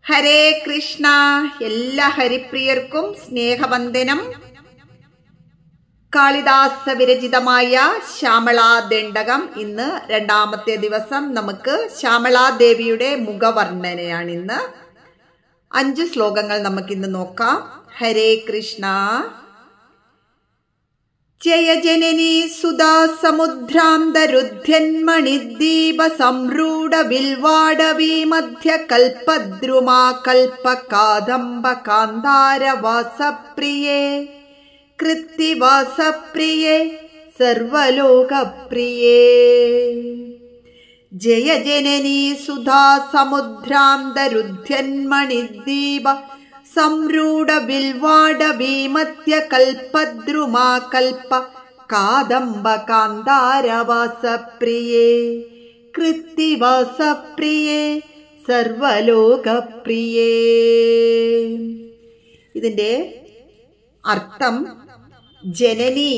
ഹരേ കൃഷ്ണ. എല്ലാ ഹരിപ്രിയർക്കും സ്നേഹവന്ദനം. കാളിദാസ വിരചിതമായ ശ്യാമളാദണ്ഡകം. ഇന്ന് രണ്ടാമത്തെ ദിവസം. നമുക്ക് ശ്യാമളാദേവിയുടെ മുഖവർണ്ണനയാണ് ഇന്ന്. 5 ശ്ലോകങ്ങൾ നമുക്കിന്ന് നോക്കാം. ഹരേ കൃഷ്ണ. ജയ ജനനി സുധാ സമുദ്രാന്തരുദ്ധ്യന്മണിദ്ദീപ സംരൂഢ വിൽവാടവീ മധ്യ കൽപദ്രുമാ കൽപ കാദംബ കാന്താര വാസപ്രിയേ കൃത്തിവാസപ്രിയേ സർവലോകപ്രിയേ. ജയ ജനനി സുധാ സമുദ്രാന്തരുദ്ധ്യന്മണിദ്ദീപ സംരൂഢ വിൽവാടവീ മധ്യ കൽപദ്രുമാ കൽപ കാദംബ കാന്താരവാസപ്രിയേ കൃത്തിവാസപ്രിയേ സർവലോകപ്രിയേ. ഇതിൻ്റെ അർത്ഥം ജനനി,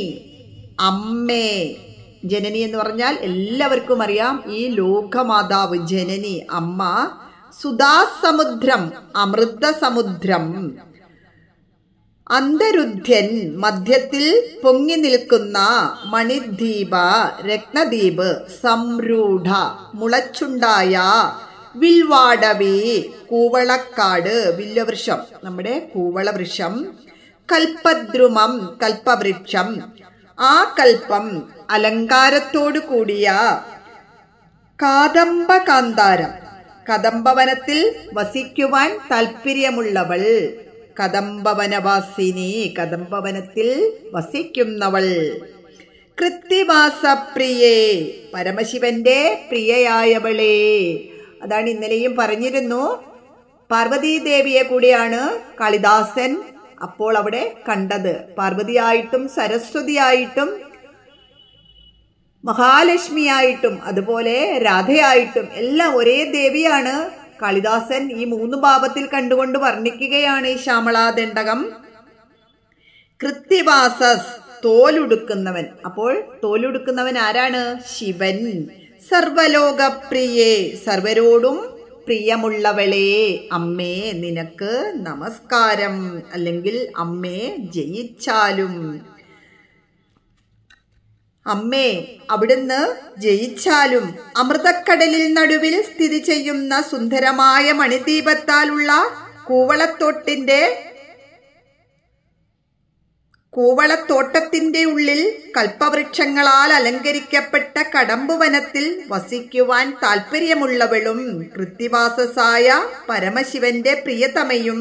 അമ്മേ. ജനനി എന്ന് പറഞ്ഞാൽ എല്ലാവർക്കും അറിയാം, ഈ ലോകമാതാവ് ജനനി, അമ്മ. സുധാസമുദ്രം, അമൃതസമുദ്രം. അന്തരുദ്ധ്യൻ, മധ്യത്തിൽ പൊങ്ങി നിൽക്കുന്ന. മണിദ്വീപ, രത്നദ്വീപ്. സംരൂഢ, മുളച്ചുണ്ടായ. വിൽവാടവി, കൂവളക്കാട്, വില്ലവൃക്ഷം, നമ്മുടെ കൂവളവൃക്ഷം. കൽപദ്രുമം, കൽപവൃക്ഷം. ആ കൽപ്പം, അലങ്കാരത്തോടു കൂടിയ. കാദംബ കാന്താരം, കദംബവനത്തിൽ വസിക്കുവാൻ താല്പര്യമുള്ളവൾ. കദംബവനവാസിനി, കദംബവനത്തിൽ വസിക്കുന്നവൾ. കൃത്തിവാസപ്രിയേ, പരമശിവന്റെ പ്രിയയായവളെ. അതാണ് ഇന്നലെയും പറഞ്ഞിരുന്നു. പാർവതീദേവിയെ കൂടിയാണ് കാളിദാസൻ അപ്പോൾ അവിടെ കണ്ടത്. പാർവതിയായിട്ടും സരസ്വതിയായിട്ടും മഹാലക്ഷ്മിയായിട്ടും അതുപോലെ രാധയായിട്ടും എല്ലാം ഒരേ ദേവിയാണ്. കാളിദാസൻ ഈ 3 ഭാവത്തിൽ കണ്ടുകൊണ്ട് വർണ്ണിക്കുകയാണ് ഈ ശ്യാമളാദണ്ഡകം. കൃത്തിവാസസ്, തോലുടുക്കുന്നവൻ. അപ്പോൾ തോലുടുക്കുന്നവൻ ആരാണ്? ശിവൻ. സർവലോകപ്രിയേ, സർവരോടും പ്രിയമുള്ളവളെ. അമ്മേ, നിനക്ക് നമസ്കാരം. അല്ലെങ്കിൽ അമ്മേ ജയിച്ചാലും. അമ്മേ, അവിടുന്ന് ജയിച്ചാലും. അമൃതക്കടലിൽ നടുവിൽ സ്ഥിതി ചെയ്യുന്ന സുന്ദരമായ മണിദ്വീപത്താലുള്ള കൂവളത്തോട്ടത്തിന്റെ ഉള്ളിൽ കൽപ്പവൃക്ഷങ്ങളാൽ അലങ്കരിക്കപ്പെട്ട കടമ്പുവനത്തിൽ വസിക്കുവാൻ താല്പര്യമുള്ളവളും കൃത്തിവാസസായ പരമശിവന്റെ പ്രിയതമയും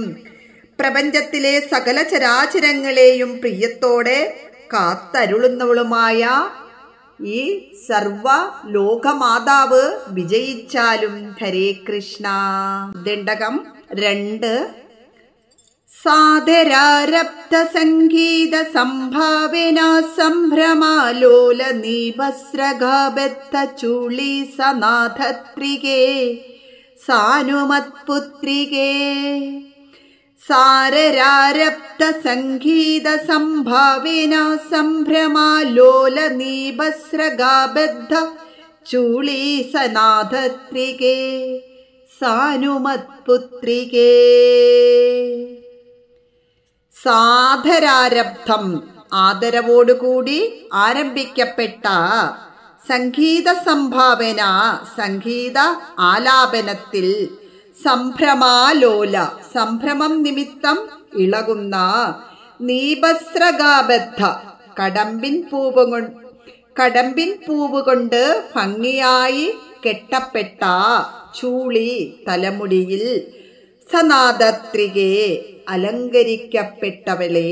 പ്രപഞ്ചത്തിലെ സകല ചരാചരങ്ങളെയും പ്രിയത്തോടെ കാത്തരുളുന്നവളുമായ ഈ സർവ ലോകമാതാവ് വിജയിച്ചാലും. ഹരേ കൃഷ്ണ. ദണ്ഡകം 2. സാദരാരബ്ധ സംഗീത സംഭാവന സംഭ്രമാലോല നീപസ്രഗാബദ്ധ ചൂളി സനാഥത്രികേ സാനുമത്പുത്രികേ. സാരരാരബ്ധ സംഗീത സംഭാവന സംഭ്രമാലോല നീപസ്രഗാബദ്ധ ചൂളി സനാഥത്രികേ സാനുമത്പുത്രികേ. സാദരാരബ്ധം, ആദരവോടുകൂടി ആരംഭിക്കപ്പെട്ട. സംഗീത സംഭാവന, സംഗീത ആലാപനത്തിൽ. സംഭ്രമാലോല, സംഭ്രമം നിമിത്തം ഇളകുന്ന. നീപസ്രഗാബദ്ധ, കടമ്പിൻ പൂവ് കൊണ്ട് ഭംഗിയായി കെട്ടപ്പെട്ട. ചൂളി, തലമുടിയിൽ. സനാഥത്രികേ, അലങ്കരിക്കപ്പെട്ടവളെ.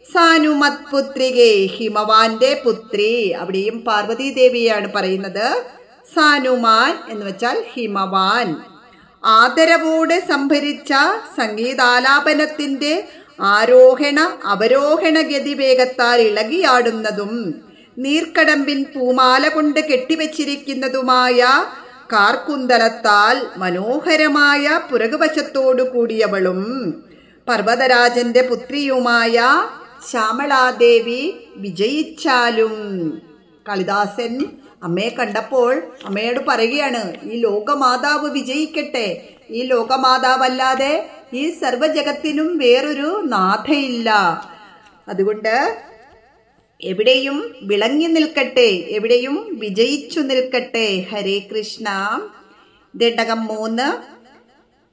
സാനുമത്പുത്രികേ, ഹിമവാന്റെ പുത്രി. അവിടെയും പാർവതീദേവിയാണ് പറയുന്നത്. സാനുമാൻ എന്ന് വെച്ചാൽ ഹിമവാൻ. ആദരവോടെ സംഭരിച്ച സംഗീതാലാപനത്തിന്റെ ആരോഹണ അവരോഹണ ഗതിവേഗത്താൽ ഇളകിയാടുന്നതും നീർക്കടമ്പിൻ പൂമാല കൊണ്ട് കെട്ടിവെച്ചിരിക്കുന്നതുമായ കാർക്കുന്തലത്താൽ മനോഹരമായ പുറകുവശത്തോടു കൂടിയവളും പർവ്വതരാജന്റെ പുത്രിയുമായ ശ്യാമളാദേവി വിജയിച്ചാലും. കാളിദാസൻ അമ്മയെ കണ്ടപ്പോൾ അമ്മയോട് പറയുകയാണ്, ഈ ലോകമാതാവ് വിജയിക്കട്ടെ, ഈ ലോകമാതാവല്ലാതെ ഈ സർവജഗത്തിനും വേറൊരു നാഥയില്ല. അതുകൊണ്ട് എവിടെയും വിളങ്ങി നിൽക്കട്ടെ, എവിടെയും വിജയിച്ചു നിൽക്കട്ടെ. ഹരേ കൃഷ്ണ. ദണ്ഡകം 3.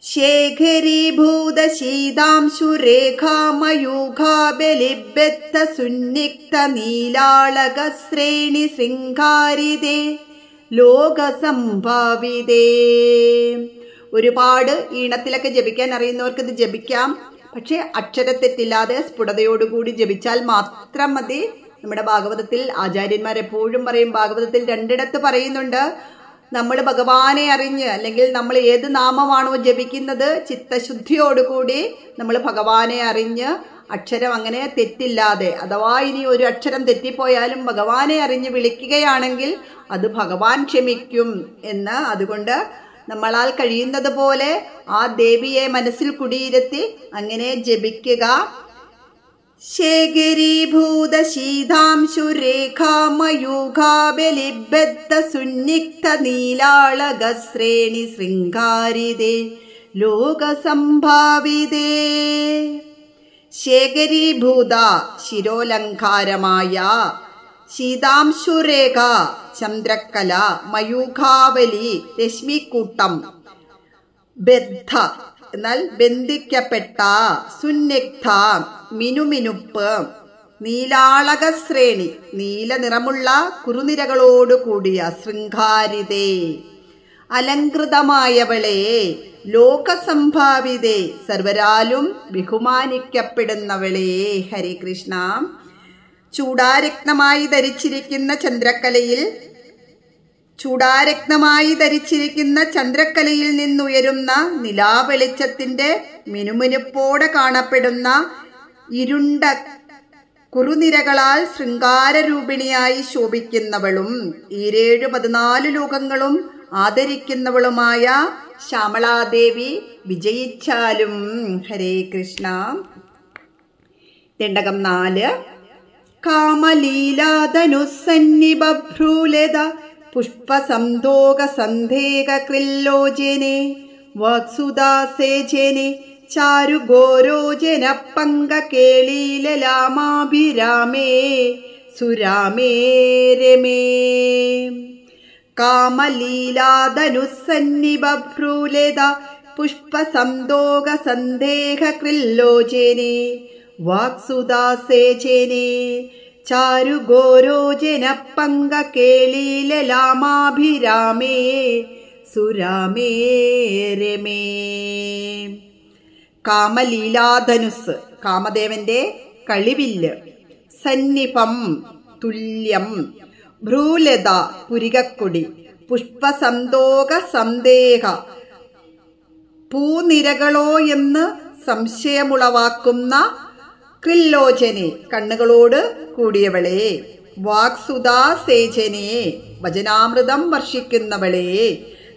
ശേഖരീഭൂത ശീതാംശുരേഖാമയൂഖാബലിബദ്ധ സുന്നിക്ത നീലാളക ശ്രേണി ശൃംഗാരിതേ ലോകസംഭാവിതേ. ഒരുപാട് ഈണത്തിലൊക്കെ ജപിക്കാൻ അറിയുന്നവർക്ക് ഇത് ജപിക്കാം. പക്ഷെ അക്ഷരത്തെറ്റില്ലാതെ സ്ഫുടതയോടുകൂടി ജപിച്ചാൽ മാത്രം മതി. നമ്മുടെ ഭാഗവതത്തിൽ ആചാര്യന്മാർ എപ്പോഴും പറയും, ഭാഗവതത്തിൽ 2 പറയുന്നുണ്ട്, നമ്മൾ ഭഗവാനെ അറിഞ്ഞ്, അല്ലെങ്കിൽ നമ്മൾ ഏത് നാമമാണോ ജപിക്കുന്നത് ചിത്തശുദ്ധിയോടുകൂടി നമ്മൾ ഭഗവാനെ അറിഞ്ഞ് അക്ഷരം അങ്ങനെ തെറ്റില്ലാതെ, അഥവാ ഇനി ഒരു അക്ഷരം തെറ്റിപ്പോയാലും ഭഗവാനെ അറിഞ്ഞ് വിളിക്കുകയാണെങ്കിൽ അത് ഭഗവാൻ ക്ഷമിക്കും എന്ന്. അതുകൊണ്ട് നമ്മളാൽ കഴിയുന്നത് പോലെ ആ ദേവിയെ മനസ്സിൽ കുടിയിരുത്തി അങ്ങനെ ജപിക്കുക. ശേഖരീഭൂത ശീതാംശുരേഖാമയൂഖാബലിബദ്ധ സുന്നിക്ത നീലാളക ശ്രേണി ശൃംഗാരിതേ ലോകസംഭാവിതേ. ശേഖരീഭൂത ശിരോലങ്കാരമായ, ശീതാംശുരേഖ ചന്ദ്രക്കല, മയൂഖാവലി രശ്മിക്കൂട്ടം, ബദ്ധ എന്നാൽ ബന്ധിക്കപ്പെട്ട, സുന്നിഗ്ധ മിനുമിനുപ്പ്, നീലാളക ശ്രേണി നീല നിറമുള്ള കുറുനിരകളോട് കൂടിയ, ശൃംഗാരിതേ അലങ്കൃതമായവളെ, ലോകസംഭാവിതേ സർവരാലും ബഹുമാനിക്കപ്പെടുന്നവളെ. ഹരേ കൃഷ്ണ. ചൂടാരത്നമായി ധരിച്ചിരിക്കുന്ന ചന്ദ്രക്കലയിൽ നിന്നുയരുന്ന നിലാവെളിച്ചത്തിന്റെ മിനുമിനുപ്പോടെ കാണപ്പെടുന്ന ഇരുണ്ട കുറുനിരകളാൽ ശൃംഗാരരൂപിണിയായി ശോഭിക്കുന്നവളും 14 ലോകങ്ങളും ആദരിക്കുന്നവളുമായ ശ്യാമളാദേവി വിജയിച്ചാലും. ഹരേ കൃഷ്ണ. ദണ്ഡകം 4. കാമലീലാധനുസന്നിബഭ്രൂലത പുഷ്പസംധോക സന്ധേക ക്രില്ലോചനെ വാക്സുദാസേജനെ ചാരുഗോരോജന പങ്ക കേളീലലാമാഭിരാമേ സുരാമേ രമേ. കാമലീലാധനുസന്നിബഭ്രൂലത പുഷ്പസംധോക സന്ധേക ക്രില്ലോചനെ വാക്സുദാസേജനെ ചാരുഗോരോജന പങ്ക കേളീലലാമാഭിരാമേ സുരാമേ രമേ. കാമലീലാധനുസ് കാമദേവന്റെ കളിവില്ല്, സന്നിപം തുല്യം, ഭ്രൂലത പുരികക്കൊടി, പുഷ്പസന്തോക സന്ദേഹ പൂനിരകളോ എന്ന് സംശയമുളവാക്കുന്ന ക്രില്ലോചനെ കണ്ണുകളോട് കൂടിയവളെ, വാക്സുദാ സേചനെ വചനാമൃതം വർഷിക്കുന്നവളെ,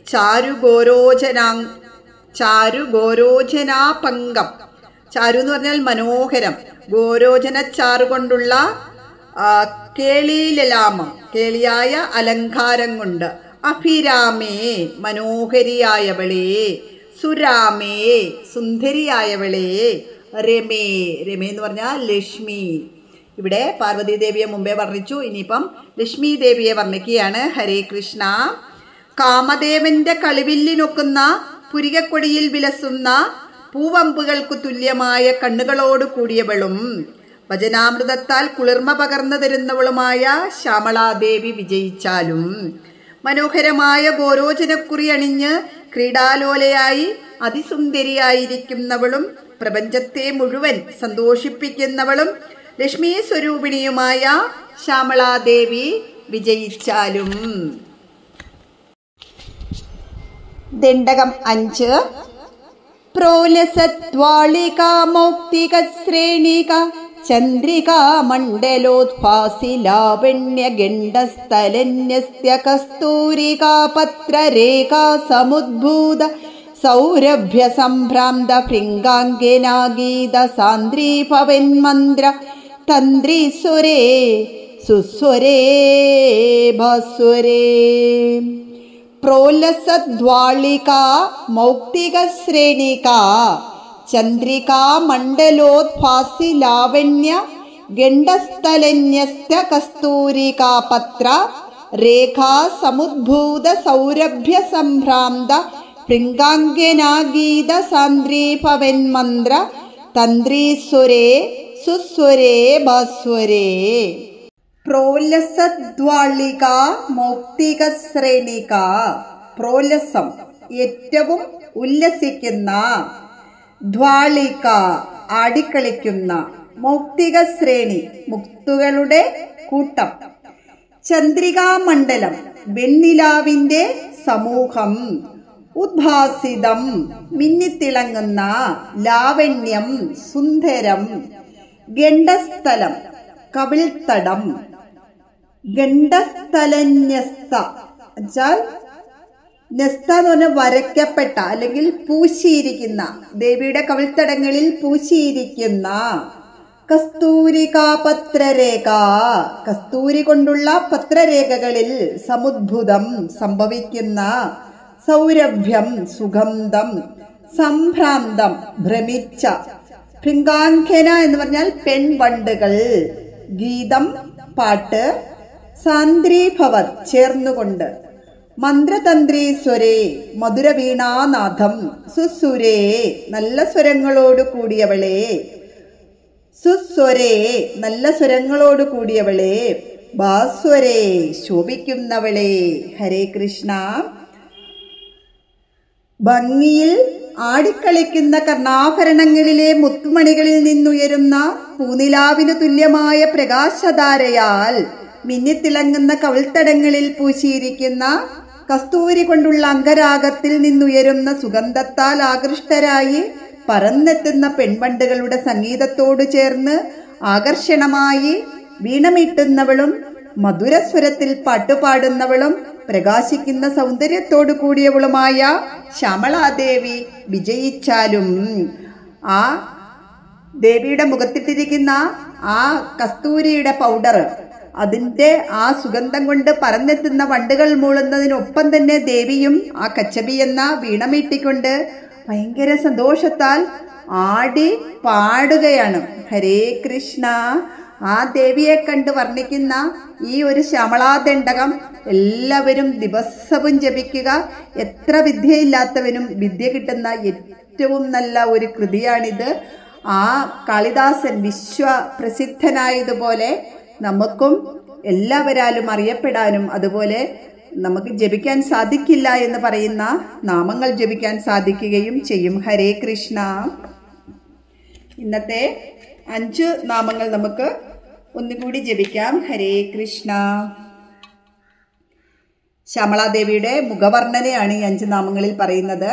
ചാരുഗോരോചനാപങ്കം, ചാരു എന്ന് പറഞ്ഞാൽ മനോഹരം, ഗോരോചനച്ചാറു കൊണ്ടുള്ള കേളീലലാമം കേളിയായ അലങ്കാരം കൊണ്ട്, അഭിരാമേ മനോഹരിയായവളെ, സുരാമേ സുന്ദരിയായവളെ, രമേ രമേ എന്ന് പറഞ്ഞാൽ ലക്ഷ്മി. ഇവിടെ പാർവതി ദേവിയെ മുമ്പേ വർണ്ണിച്ചു, ഇനിയിപ്പം ലക്ഷ്മി ദേവിയെ വർണ്ണിക്കുകയാണ്. ഹരേ കൃഷ്ണ. കാമദേവന്റെ കളിവില്ലിനൊക്കുന്ന പുരികക്കൊടിയിൽ വിലസുന്ന പൂവമ്പുകൾക്കു തുല്യമായ കണ്ണുകളോട് കൂടിയവളും വചനാമൃതത്താൽ കുളിർമ പകർന്നു തരുന്നവളുമായ ശ്യാമളാദേവി വിജയിച്ചാലും, മനോഹരമായ ഗോരോചനക്കുറി അണിഞ്ഞ് ക്രീഡാലോലയായി അതിസുന്ദരിയായിരിക്കുന്നവളും പ്രപഞ്ചത്തെ മുഴുവൻ സന്തോഷിപ്പിക്കുന്നവളും ലക്ഷ്മി സ്വരൂപിണിയുമായ ശ്യാമളാദേവി വിജയിച്ചാലും. ദണ്ഡകം 5. പ്രോലസദ്വാളിക മൗക്തിക ശ്രേണിക ചന്ദ്രിക മണ്ഡലോദ്ഭാസി ലാവണ്യ ഗണ്ഡസ്ഥലന്യസ്യ കസ്തൂരിക പത്രരേഖ സമുദ്ഭൂത സൗരഭ്യ സംഭ്രാന്ത ഭൃംഗാംഗനാഗീത സാന്ദ്രീ ഭവന്മന്ത്ര തന്ത്രീസ്വരേ സുസ്വരേ ഭാസ്വരേ. പ്രോലസദ്വാളികാ മൗക്തികശ്രേണികാ ചന്ദ്രികാ മണ്ഡലോദ്ഭാസി ലാവണ്യ ഗണ്ഡസ്ഥലന്യസ്ത കസ്തൂരികാ പത്ര രേഖാ സമുദ്ഭൂത സൗരഭ്യ സംഭ്രാന്ത ഭൃംഗാംഗനാഗീത സാന്ദ്രീഭവന്മന്ത്ര തന്ത്രീസ്വരേ സുസ്വരേ ഭാസ്വരേ. പ്രോലസദ്വാളിക മൗക്തികശ്രേണിക. പ്രോലസം ഏറ്റവും ഉല്ലസിക്കുന്ന, ദ്വാളിക ആടിക്കളിക്കുന്ന, മൗക്തികശ്രേണി മുക്തുകളുടെ കൂട്ടം, ചന്ദ്രികാമണ്ഡലം വെണ്ണിലാവിന്റെ സമൂഹം, ഉദ്ഭാസിതം മിന്നിത്തിളങ്ങുന്ന, ലാവണ്യം സുന്ദരം, ഗണ്ഡസ്ഥലം കവിൾത്തടം, ഗണ്ഡസ്ഥലന്യസ്ത എന്നുവെച്ചാൽ ന്യസ്ത എന്ന് പറഞ്ഞാൽ വരയ്ക്കപ്പെട്ട അല്ലെങ്കിൽ പൂശിയിരിക്കുന്ന, ദേവിയുടെ കവിൾത്തടങ്ങളിൽ പൂശിയിരിക്കുന്ന, കസ്തൂരികാ പത്രരേഖ കസ്തൂരി കൊണ്ടുള്ള പത്രരേഖകളിൽ സമുദ്ഭുതം സംഭവിക്കുന്ന, സൗരഭ്യം സുഗന്ധം, സംഭ്രാന്തം ഭ്രമിച്ച, ഭൃംഗാംഗന എന്ന് പറഞ്ഞാൽ പെൺവണ്ടുകൾ, ഗീതം പാട്ട്, സാന്ദ്രീഭവർ ചേർന്നുകൊണ്ട്, മന്ത്രതന്ത്രീസ്വരേ മധുരവീണാനാഥം, സുസ്വരേ നല്ല സ്വരങ്ങളോട് കൂടിയവളെ, സുസ്വരേ നല്ല സ്വരങ്ങളോട് കൂടിയവളെ, ഭാസ്വരേ ശോഭിക്കുന്നവളെ. ഹരേ കൃഷ്ണ. ഭംഗിയിൽ ആടിക്കളിക്കുന്ന കർണാഭരണങ്ങളിലെ മുത്തുമണികളിൽ നിന്നുയരുന്ന പൂനിലാവിനു തുല്യമായ പ്രകാശധാരയാൽ മിന്നിത്തിളങ്ങുന്ന കവിൾത്തടങ്ങളിൽ പൂശിയിരിക്കുന്ന കസ്തൂരി കൊണ്ടുള്ള അംഗരാഗത്തിൽ നിന്നുയരുന്ന സുഗന്ധത്താൽ ആകൃഷ്ടരായി പറന്നെത്തുന്ന പെൺവണ്ടുകളുടെ സംഗീതത്തോട് ചേർന്ന് ആകർഷണമായി വീണമീട്ടുന്നവളും മധുരസ്വരത്തിൽ പാട്ടുപാടുന്നവളും പ്രകാശിക്കുന്ന സൗന്ദര്യത്തോടു കൂടിയവളുമായ ശ്യാമളാദേവി വിജയിച്ചാലും ആ ദേവിയുടെ മുഖത്തിട്ടിരിക്കുന്ന ആ കസ്തൂരിയുടെ പൗഡർ, അതിൻ്റെ ആ സുഗന്ധം കൊണ്ട് പറന്നെത്തുന്ന വണ്ടുകൾ മൂളുന്നതിനൊപ്പം തന്നെ ദേവിയും ആ കച്ചബി എന്ന വീണമീട്ടിക്കൊണ്ട് ഭയങ്കര സന്തോഷത്താൽ ആടി പാടുകയാണ്. ഹരേ കൃഷ്ണ. ആ ദേവിയെ കണ്ട് വർണ്ണിക്കുന്ന ഈ ഒരു ശ്യാമളാദണ്ഡകം എല്ലാവരും ദിവസവും ജപിക്കുക. എത്ര വിദ്യയില്ലാത്തവനും വിദ്യ കിട്ടുന്ന ഏറ്റവും നല്ല ഒരു കൃതിയാണിത്. ആ കാളിദാസൻ വിശ്വപ്രസിദ്ധനായതുപോലെ നമുക്കും എല്ലാവരാലും അറിയപ്പെടാനും അതുപോലെ നമുക്ക് ജപിക്കാൻ സാധിക്കില്ല എന്ന് പറയുന്ന നാമങ്ങൾ ജപിക്കാൻ സാധിക്കുകയും ചെയ്യും. ഹരേ കൃഷ്ണ. ഇന്നത്തെ 5 നാമങ്ങൾ നമുക്ക് ഒന്നുകൂടി ജപിക്കാം. ഹരേ കൃഷ്ണ. ശ്യാമളാദേവിയുടെ മുഖവർണ്ണനയാണ് ഈ 5 നാമങ്ങളിൽ പറയുന്നത്.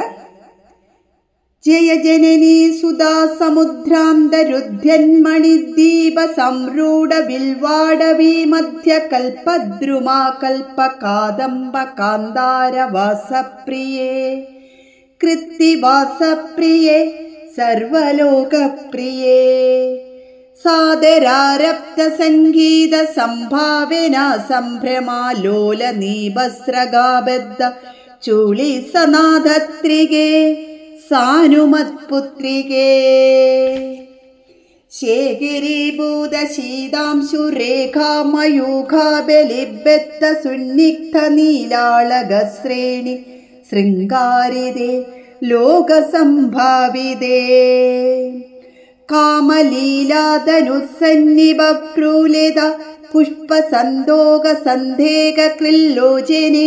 ജയ ജനനി സുധാ സമുദ്രാന്തരുദ്ധ്യന്മണിദ്വീപ സംരൂഢ വിൽവാടവീ മധ്യ കൽപദ്രുമാ കൽപ കാദംബ കാന്താര വാസപ്രിയേ കൃത്തിവാസപ്രിയേ സർവലോകപ്രിയേ സാദരാരബ്ധ സംഗീത സംഭാവന സംഭ്രമാലോല നീബസ്രഗാബദ്ധ ചൂളി സനാഥത്രികേ സാനുമത്പുത്രികേ ശേഖരീഭൂത ശീതാംശുരേഖാമയൂഖാബലിബദ്ധ സുന്നിഗ്ധ നീലാളകശ്രേണി ശൃംഗാരിതേ ലോകസംഭാവിതേ കാമലീലാധനുസന്നിഭ്രൂലിത പുഷ്പസന്തോക സന്ധേക ക്രില്ലോചനെ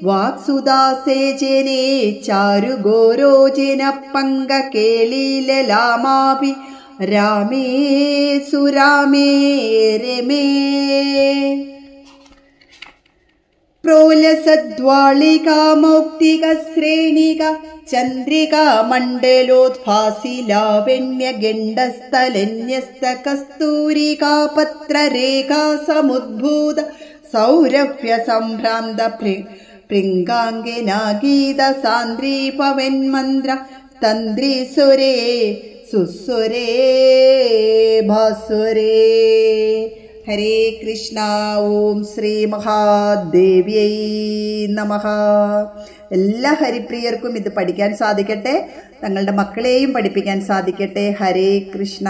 വാക്സുദാസേജനെ ചാരുഗോരോചന പങ്ക കേളീലാമാഭി രാമേ സുരാമേ രമേ പ്രോലസദ്വാളികാ മൗക്തികശ്രേണിക ചന്ദ്രികാ മണ്ഡലോദ്ഭാസി ലാവണ്യ ഗണ്ഡസ്ഥലന്യസ്ത കസ്തൂരികാ പത്രരേഖാ സമുദ്ഭൂത സൗരഭ്യ സംഭ്രാന്ത ഭൃംഗാംഗനാഗീത സാന്ദ്രീഭവന്മന്ത്ര തന്ത്രീസ്വരേ സുസ്വരേ ഭാസ്വരേ. ഹരേ കൃഷ്ണ. ഓം ശ്രീ മഹാദേവ്യൈ നമഃ. എല്ലാ ഹരിപ്രിയർക്കും ഇത് പഠിക്കാൻ സാധിക്കട്ടെ, തങ്ങളുടെ മക്കളെയും പഠിപ്പിക്കാൻ സാധിക്കട്ടെ. ഹരേ കൃഷ്ണ.